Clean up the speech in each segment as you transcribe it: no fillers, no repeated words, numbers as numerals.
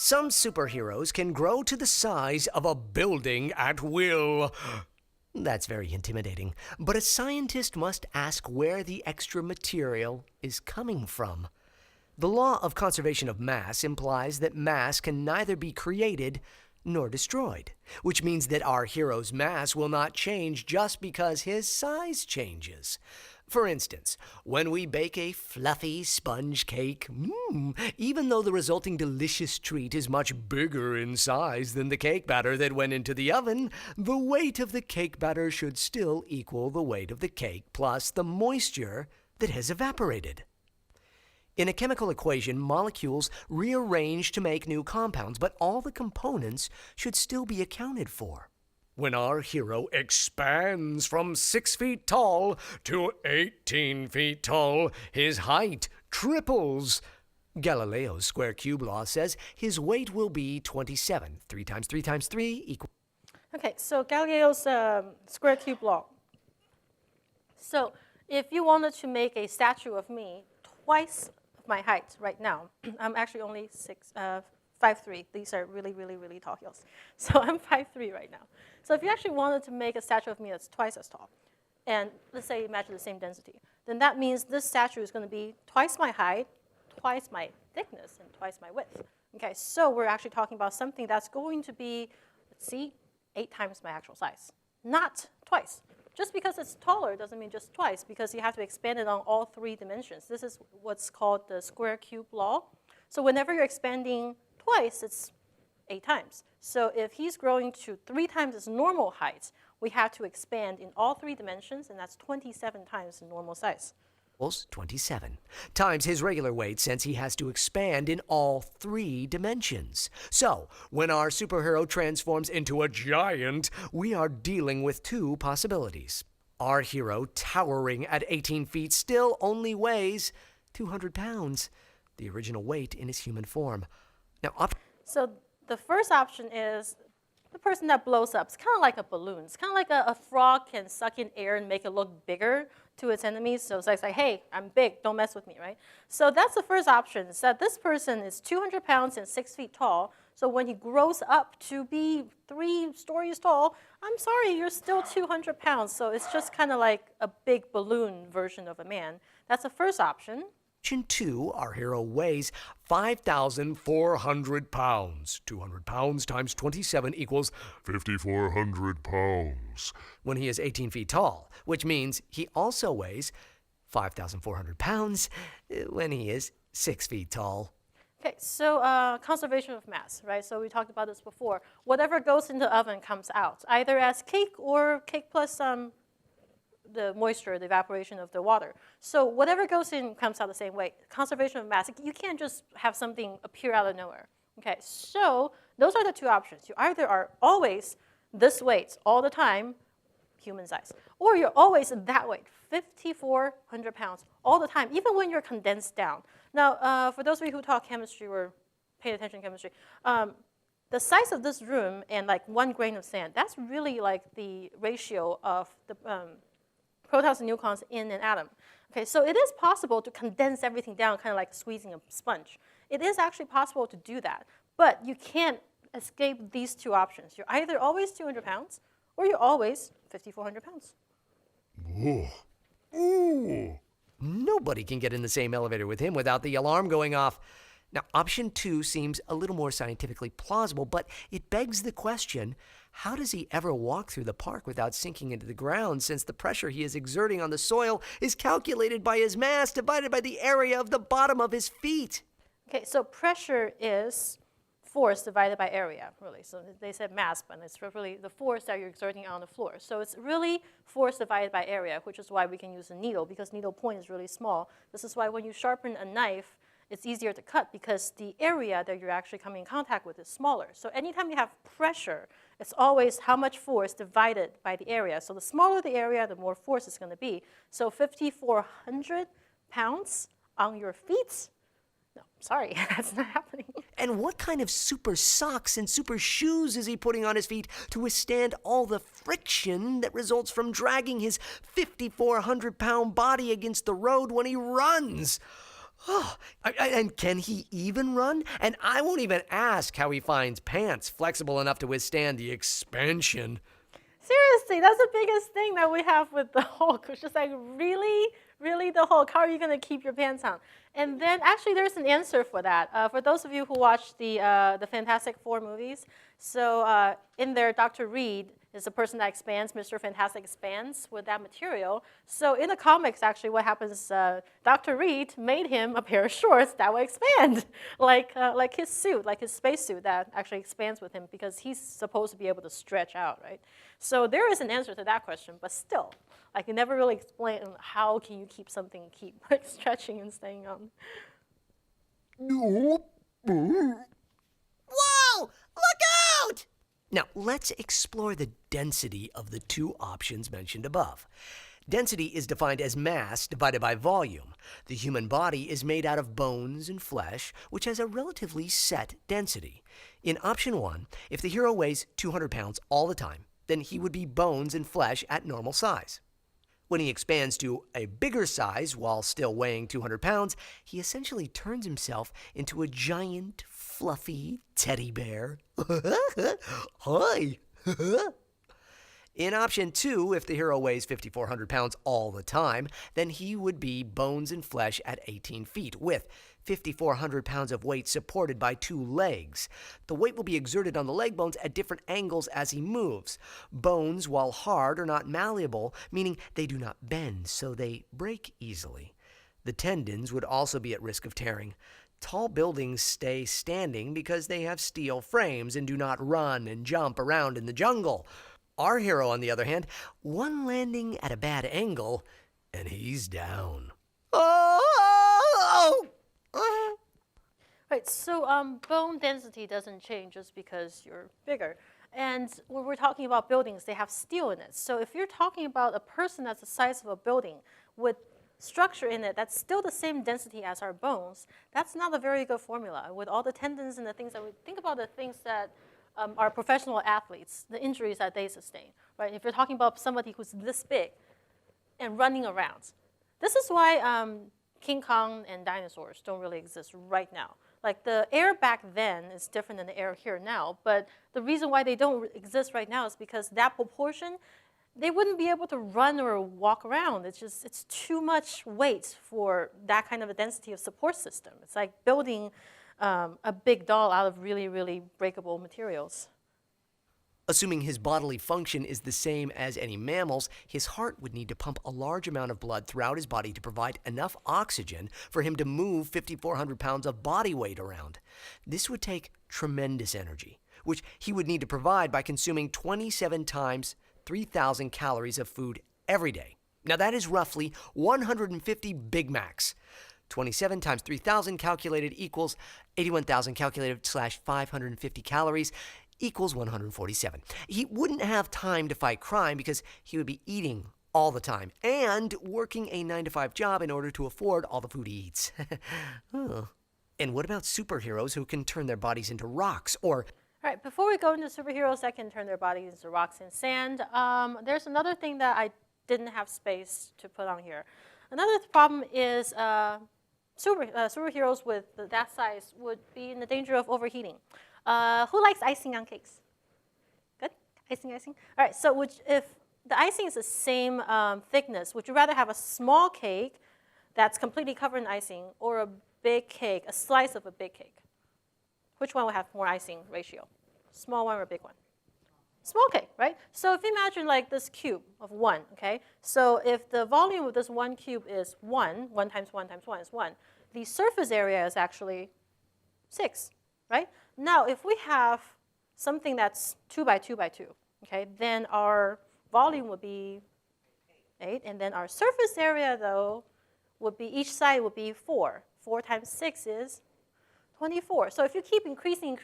Some superheroes can grow to the size of a building at will. That's very intimidating, but a scientist must ask where the extra material is coming from. The law of conservation of mass implies that mass can neither be created nor destroyed, which means that our hero's mass will not change just because his size changes. For instance, when we bake a fluffy sponge cake, even though the resulting delicious treat is much bigger in size than the cake batter that went into the oven, the weight of the cake batter should still equal the weight of the cake plus the moisture that has evaporated. In a chemical equation, molecules rearrange to make new compounds, but all the components should still be accounted for. When our hero expands from 6 feet tall to 18 feet tall, his height triples. Galileo's square cube law says his weight will be 27. 3 times 3 times 3 equals... Okay, so Galileo's square cube law. So if you wanted to make a statue of me twice of my height right now, I'm actually only 5'3". These are really, really, really tall heels. So I'm 5'3" right now. So if you actually wanted to make a statue of me that's twice as tall, and let's say imagine the same density, then that means this statue is going to be twice my height, twice my thickness, and twice my width. Okay, so we're actually talking about something that's going to be, let's see, 8 times my actual size, not twice. Just because it's taller doesn't mean just twice, because you have to expand it on all 3 dimensions. This is what's called the square cube law. So whenever you're expanding twice, it's 8 times. So if he's growing to 3 times his normal height, we have to expand in all 3 dimensions, and that's 27 times the normal size. 27 times his regular weight, since he has to expand in all 3 dimensions. So, when our superhero transforms into a giant, we are dealing with 2 possibilities. Our hero, towering at 18 feet, still only weighs 200 pounds, the original weight in his human form. Now, so the first option is the person that blows up. It's kind of like a balloon. It's kind of like a frog can suck in air and make it look bigger to its enemies. So it's like, hey, I'm big, don't mess with me, right? So that's the first option, is that this person is 200 pounds and 6 feet tall. So when he grows up to be 3 stories tall, I'm sorry, you're still 200 pounds. So it's just kind of like a big balloon version of a man. That's the first option. Option 2, our hero weighs 5,400 pounds. 200 pounds times 27 equals 5,400 pounds. When he is 18 feet tall, which means he also weighs 5,400 pounds when he is 6 feet tall. Okay, so conservation of mass, right? So we talked about this before. Whatever goes in the oven comes out, either as cake or cake plus the moisture, the evaporation of the water. So whatever goes in comes out the same way. Conservation of mass, you can't just have something appear out of nowhere. Okay, so those are the 2 options. You either are always this weight all the time, human size, or you're always that weight, 5,400 pounds all the time, even when you're condensed down. Now, for those of you who taught chemistry or paid attention to chemistry, the size of this room and like 1 grain of sand, that's really like the ratio of the protons and neutrons in an atom. Okay, so it is possible to condense everything down, kind of like squeezing a sponge. It is actually possible to do that, but you can't escape these 2 options. You're either always 200 pounds, or you're always 5,400 pounds. Ooh. Ooh. Nobody can get in the same elevator with him without the alarm going off. Now, option 2 seems a little more scientifically plausible, but it begs the question, how does he ever walk through the park without sinking into the ground, since the pressure he is exerting on the soil is calculated by his mass divided by the area of the bottom of his feet? Okay, so pressure is force divided by area, really. So they said mass, but it's really the force that you're exerting on the floor. So it's really force divided by area, which is why we can use a needle, because needle point is really small. This is why when you sharpen a knife, it's easier to cut because the area that you're actually coming in contact with is smaller. So anytime you have pressure, it's always how much force divided by the area. So the smaller the area, the more force it's going to be. So 5,400 pounds on your feet? No, sorry, that's not happening. And what kind of super socks and super shoes is he putting on his feet to withstand all the friction that results from dragging his 5,400-pound body against the road when he runs? Oh, and can he even run? And I won't even ask how he finds pants flexible enough to withstand the expansion. Seriously, that's the biggest thing that we have with the Hulk. It's just like, really, really, the Hulk. How are you going to keep your pants on? And then actually, there's an answer for that. For those of you who watched the Fantastic Four movies, so in there, Dr. Reed is the person that expands. Mr. Fantastic expands with that material. So in the comics, actually, what happens? Dr. Reed made him a pair of shorts that will expand, like his suit, like his spacesuit that actually expands with him because he's supposed to be able to stretch out, right? So there is an answer to that question, but still, like you never really explain how can you keep something like stretching and staying on. Whoa! Look out! Now, let's explore the density of the two options mentioned above. Density is defined as mass divided by volume. The human body is made out of bones and flesh, which has a relatively set density. In option 1, if the hero weighs 200 pounds all the time, then he would be bones and flesh at normal size. When he expands to a bigger size while still weighing 200 pounds, he essentially turns himself into a giant, fluffy teddy bear. Hi! In option 2, if the hero weighs 5,400 pounds all the time, then he would be bones and flesh at 18 feet, with 5,400 pounds of weight supported by 2 legs. The weight will be exerted on the leg bones at different angles as he moves. Bones, while hard, are not malleable, meaning they do not bend, so they break easily. The tendons would also be at risk of tearing. Tall buildings stay standing because they have steel frames and do not run and jump around in the jungle. Our hero, on the other hand, one landing at a bad angle, and he's down. Oh! Right, so bone density doesn't change just because you're bigger. And when we're talking about buildings, they have steel in it. So if you're talking about a person that's the size of a building with structure in it that's still the same density as our bones, that's not a very good formula. With all the tendons and the things that we think about, the things that are professional athletes, the injuries that they sustain, right? If you're talking about somebody who's this big and running around, this is why King Kong and dinosaurs don't really exist right now. Like the air back then is different than the air here now, but the reason why they don't exist right now is because that proportion, they wouldn't be able to run or walk around. It's too much weight for that kind of a density of support system. It's like building a big doll out of really, really breakable materials. Assuming his bodily function is the same as any mammal's, his heart would need to pump a large amount of blood throughout his body to provide enough oxygen for him to move 5,400 pounds of body weight around. This would take tremendous energy, which he would need to provide by consuming 27 times 3,000 calories of food every day. Now that is roughly 150 Big Macs. 27 times 3,000 calculated equals 81,000 calculated / 550 calories equals 147. He wouldn't have time to fight crime because he would be eating all the time and working a 9-to-5 job in order to afford all the food he eats. Oh. And what about superheroes who can turn their bodies into rocks or... All right, before we go into superheroes that can turn their bodies into rocks and sand, there's another thing that I didn't have space to put on here. Another problem is superheroes with that size would be in the danger of overheating. Who likes icing on cakes? Good? Icing? All right, so if the icing is the same thickness, would you rather have a small cake that's completely covered in icing or a big cake, a slice of a big cake? Which one will have more icing ratio? Small one or a big one? Small cake, right? So if you imagine like this cube of 1, okay? So if the volume of this one cube is 1 times 1 times 1 is 1, the surface area is actually 6, right? Now, if we have something that's 2 by 2 by 2, okay, then our volume would be 8, and then our surface area, though, would be, each side would be 4. 4 times 6 is 24. So if you keep increasing,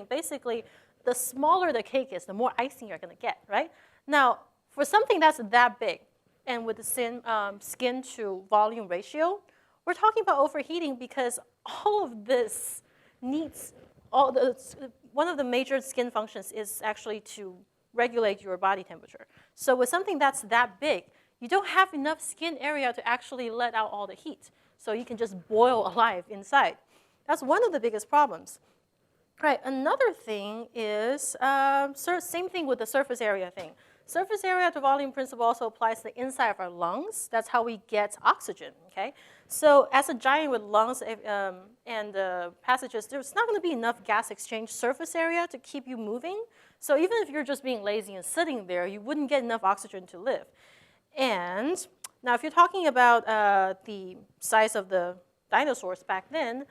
basically, the smaller the cake is, the more icing you're going to get, right? Now, for something that's that big, and with the skin to volume ratio, we're talking about overheating because all of this needs, one of the major skin functions is actually to regulate your body temperature. So with something that's that big, you don't have enough skin area to actually let out all the heat. So you can just boil alive inside. That's one of the biggest problems. Right, another thing is, same thing with the surface area thing. Surface area to volume principle also applies to the inside of our lungs. That's how we get oxygen, okay? So as a giant with lungs and passages, there's not gonna be enough gas exchange surface area to keep you moving. So even if you're just being lazy and sitting there, you wouldn't get enough oxygen to live. And now if you're talking about the size of the dinosaurs back then,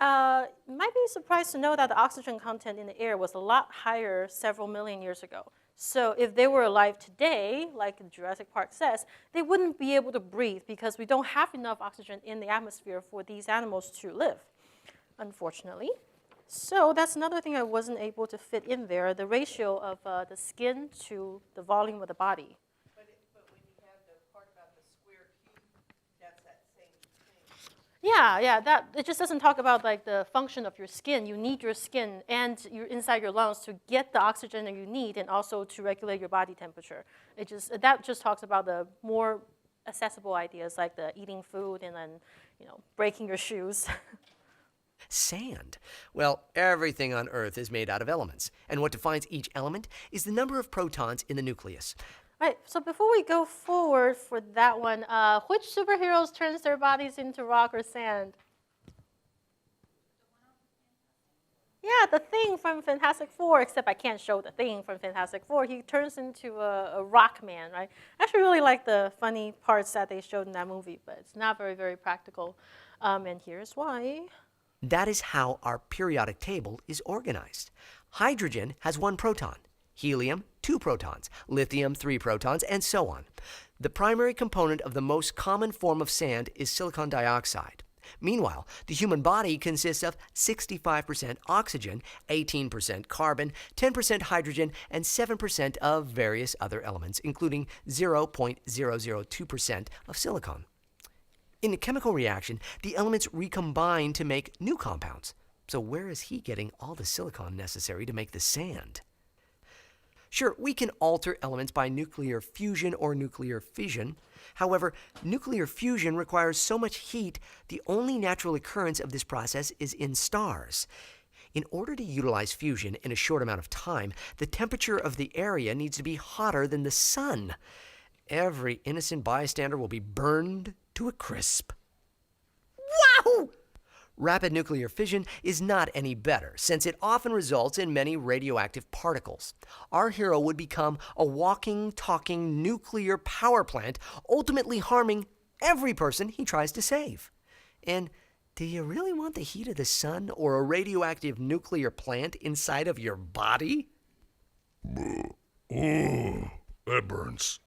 you might be surprised to know that the oxygen content in the air was a lot higher several million years ago. So if they were alive today, like Jurassic Park says, they wouldn't be able to breathe because we don't have enough oxygen in the atmosphere for these animals to live, unfortunately. So that's another thing I wasn't able to fit in there, the ratio of the skin to the volume of the body. But when you have the part about the square cube, that's that same thing. Yeah, that it just doesn't talk about like the function of your skin. You need your skin and inside your lungs to get the oxygen that you need, and also to regulate your body temperature. That just talks about the more accessible ideas like the eating food and then breaking your shoes. Sand. Well, everything on Earth is made out of elements, and what defines each element is the number of protons in the nucleus. All right, so before we go forward for that one, which superheroes turns their bodies into rock or sand? Yeah, the Thing from Fantastic Four, except I can't show the Thing from Fantastic Four. He turns into a rock man, right? I actually really like the funny parts that they showed in that movie, but it's not very, very practical. And here's why. That is how our periodic table is organized. Hydrogen has 1 proton, helium 2 protons, lithium 3 protons, and so on. The primary component of the most common form of sand is silicon dioxide. Meanwhile, the human body consists of 65% oxygen, 18% carbon, 10% hydrogen, and 7% of various other elements, including 0.002% of silicon. In a chemical reaction, the elements recombine to make new compounds. So where is he getting all the silicon necessary to make the sand? Sure, we can alter elements by nuclear fusion or nuclear fission. However, nuclear fusion requires so much heat, the only natural occurrence of this process is in stars. In order to utilize fusion in a short amount of time, the temperature of the area needs to be hotter than the sun. Every innocent bystander will be burned to a crisp. Wow! Rapid nuclear fission is not any better, since it often results in many radioactive particles. Our hero would become a walking, talking nuclear power plant, ultimately harming every person he tries to save. And do you really want the heat of the sun or a radioactive nuclear plant inside of your body? Oh, that burns.